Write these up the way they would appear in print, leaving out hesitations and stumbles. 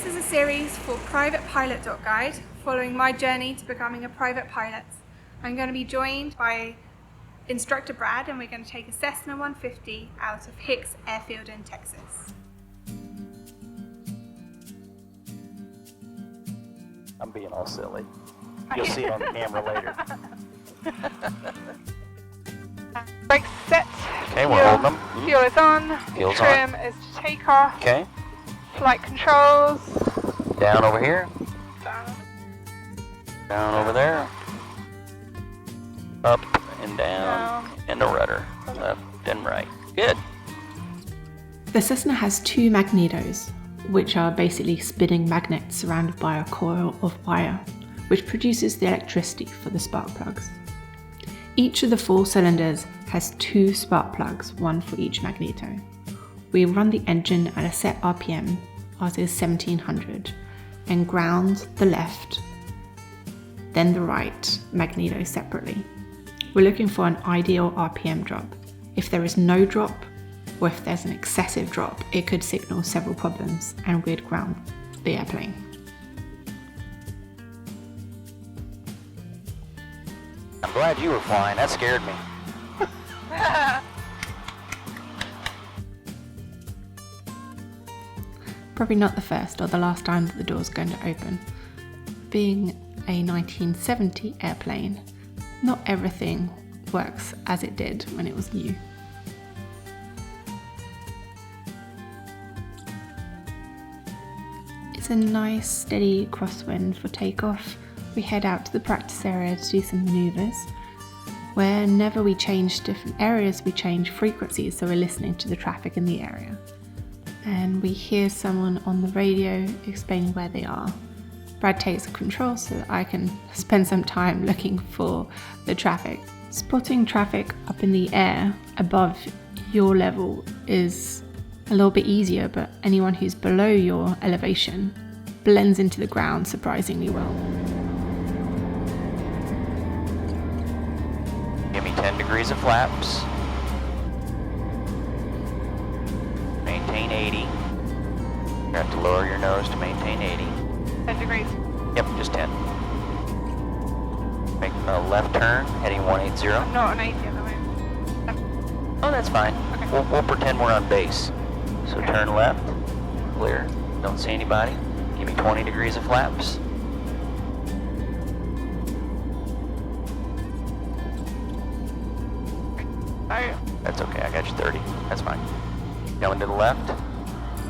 This is a series for PrivatePilot Guide, following my journey to becoming a private pilot. I'm going to be joined by instructor Brad, and we're going to take a Cessna 150 out of Hicks Airfield in Texas. I'm being all silly. You'll see it on the camera later. Brakes set. Okay, we're holding them. Fuel is on. Fuel's Trim on. is to take off. Okay, Flight controls. down over here, Down. down over there, up and down, and the rudder, left and right. Good. The Cessna has two magnetos, which are basically spinning magnets surrounded by a coil of wire, which produces the electricity for the spark plugs. Each of the 4 cylinders has 2 spark plugs, one for each magneto. We run the engine at a set RPM, ours is 1700, and ground the left, then the right magneto separately. We're looking for an ideal RPM drop. If there is no drop, or if there's an excessive drop, it could signal several problems and we'd ground the airplane. I'm glad you were flying. That scared me. Probably not the first or the last time that the door's going to open. Being a 1970 airplane, not everything works as it did when it was new. It's a nice steady crosswind for takeoff. We head out to the practice area to do some maneuvers. Whenever we change different areas, we change frequencies, so we're listening to the traffic in the area. And we hear someone on the radio explaining where they are. Brad takes control so that I can spend some time looking for the traffic. Spotting traffic up in the air above your level is a little bit easier, but anyone who's below your elevation blends into the ground surprisingly well. Give me 10 degrees of flaps. Maintain 80. You have to lower your nose to maintain 80. 10 degrees. Yep, just 10. Make a left turn, heading 180. Not an 80 at the moment. Oh, that's fine. Okay. We'll pretend we're on base. So Okay. turn left, clear, don't see anybody. Give me 20 degrees of flaps. That's okay, I got you 30. That's fine. Going to the left.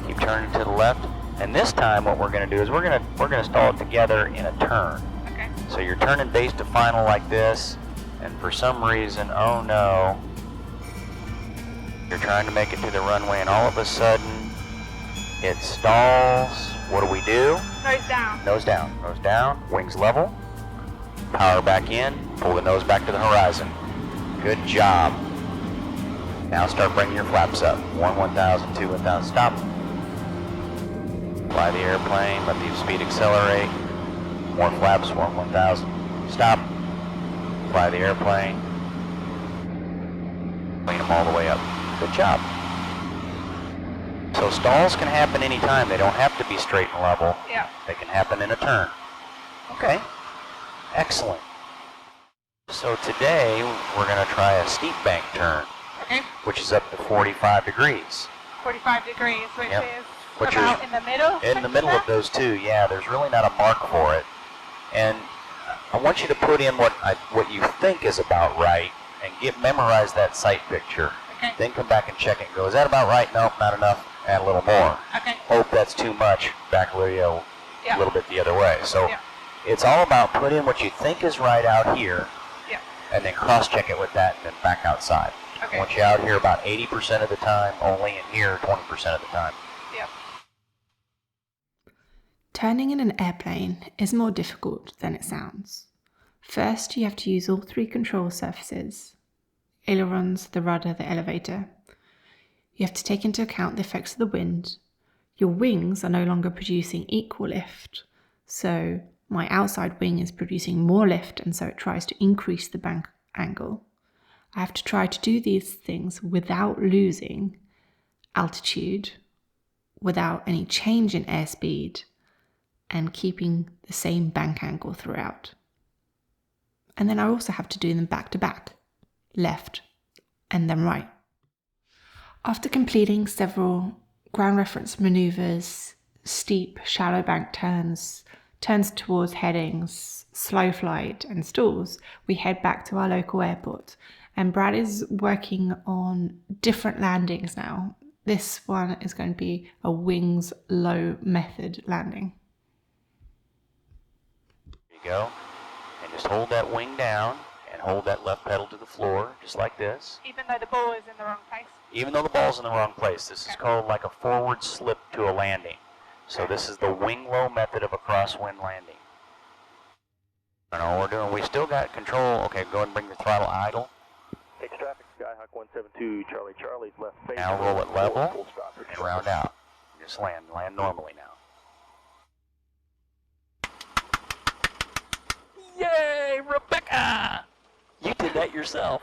Keep turning to the left. And this time what we're gonna do is we're gonna stall it together in a turn. Okay. So you're turning base to final like this, and for some reason, oh no, you're trying to make it to the runway, and all of a sudden it stalls. What do? Nose down. Nose down, wings level, power back in, pull the nose back to the horizon. Good job. Now start bringing your flaps up. 1, 1000, 2, 1000, stop. Fly the airplane, let the speed accelerate. More flaps, 1, 1000, stop. Fly the airplane. Clean them all the way up. Good job. So stalls can happen anytime. They don't have to be straight and level. Yeah. They can happen in a turn. Okay. Excellent. So today we're going to try a steep bank turn, Okay. which is up to 45 degrees. 45 degrees, which Yep. is Which about is in the middle. in the middle of those two. Yeah, there's really not a mark for it. And I want you to put in what you think is about right and memorize that sight picture. Okay. Then come back and check it and go, is that about right? Nope, not enough. Add a little more. Okay. Hope that's too much. Back a little bit the other way. So Yeah. it's all about put in what you think is right out here, Yeah. and then cross-check it with that and then back outside. Okay. I want you out here about 80% of the time, only in here 20% of the time. Yeah. Turning in an airplane is more difficult than it sounds. First, you have to use all 3 control surfaces: ailerons, the rudder, the elevator. You have to take into account the effects of the wind. Your wings are no longer producing equal lift, so my outside wing is producing more lift, and so it tries to increase the bank angle. I have to try to do these things without losing altitude, without any change in airspeed, and keeping the same bank angle throughout. And then I also have to do them back to back, left and then right. After completing several ground reference maneuvers, steep, shallow bank turns, turns towards headings, slow flight and stalls, we head back to our local airport. And Brad is working on different landings now. This one is going to be a wings low method landing. There you go. And just hold that wing down and hold that left pedal to the floor, just like this. Even though the ball is in the wrong place. Even though the ball's in the wrong place. This is called like a forward slip to a landing. So this is the wing low method of a crosswind landing. And all we're doing, we still got control. Okay, go ahead and bring the throttle idle. Takes traffic, Skyhawk 172, Charlie Charlie's left face. Now roll it level full stop. and round out. Just land normally now. Yay, Rebecca! You did that yourself.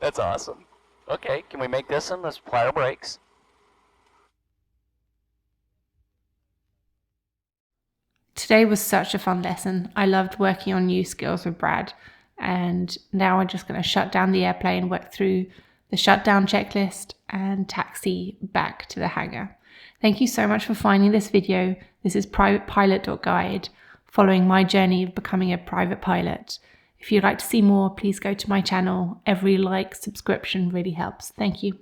That's awesome. Okay, can we make this one? Let's apply our brakes. Today was such a fun lesson. I loved working on new skills with Brad, and now I'm just going to shut down the airplane, work through the shutdown checklist and taxi back to the hangar. Thank you so much for finding this video. This is PrivatePilot Guide, following my journey of becoming a private pilot. If you'd like to see more, please go to my channel. Every like, subscription really helps. Thank you.